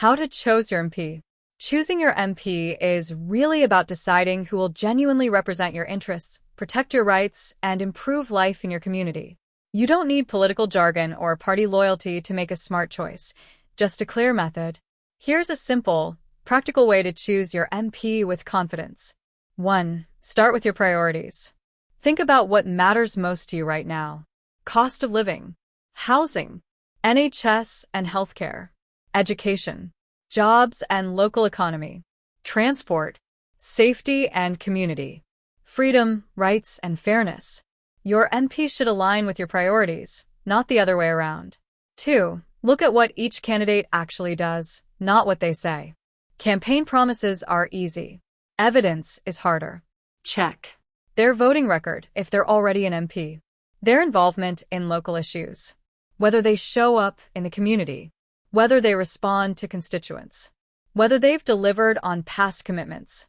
How to choose your MP. Choosing your MP is really about deciding who will genuinely represent your interests, protect your rights, and improve life in your community. You don't need political jargon or party loyalty to make a smart choice, just a clear method. Here's a simple, practical way to choose your MP with confidence. 1. Start with your priorities. Think about what matters most to you right now. Cost of living, housing, NHS and healthcare, education, jobs and local economy, transport, safety and community, freedom, rights, and fairness. Your MP should align with your priorities, not the other way around. 2. Look at what each candidate actually does, not what they say. Campaign promises are easy. Evidence is harder. Check their voting record if they're already an MP. Their involvement in local issues. Whether they show up in the community. Whether they respond to constituents. Whether they've delivered on past commitments.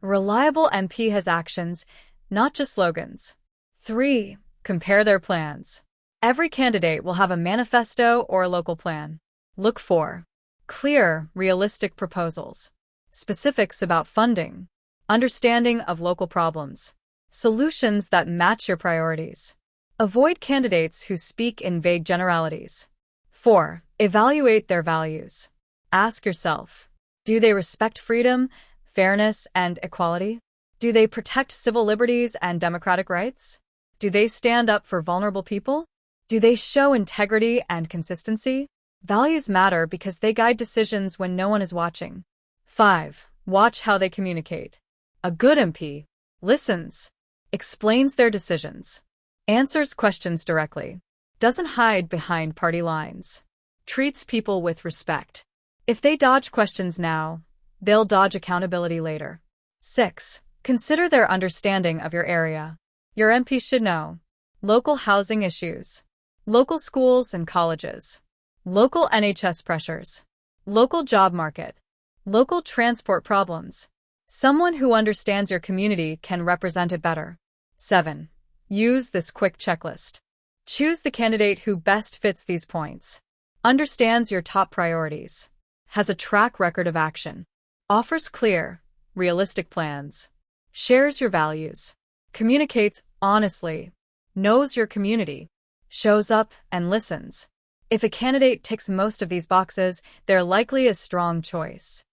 A reliable MP has actions, not just slogans. 3. Compare their plans. Every candidate will have a manifesto or a local plan. Look for clear, realistic proposals, specifics about funding, understanding of local problems, solutions that match your priorities. Avoid candidates who speak in vague generalities. 4. Evaluate their values. Ask yourself, do they respect freedom, fairness, and equality? Do they protect civil liberties and democratic rights? Do they stand up for vulnerable people? Do they show integrity and consistency? Values matter because they guide decisions when no one is watching. 5. Watch how they communicate. A good MP listens, explains their decisions, answers questions directly, doesn't hide behind party lines, treats people with respect. If they dodge questions now, they'll dodge accountability later. 6. Consider their understanding of your area. Your MP should know local housing issues, local schools and colleges, local NHS pressures, local job market, local transport problems. Someone who understands your community can represent it better. 7. Use this quick checklist. Choose the candidate who best fits these points. Understands your top priorities. Has a track record of action. Offers clear, realistic plans. Shares your values. Communicates honestly. Knows your community. Shows up and listens. If a candidate ticks most of these boxes, they're likely a strong choice.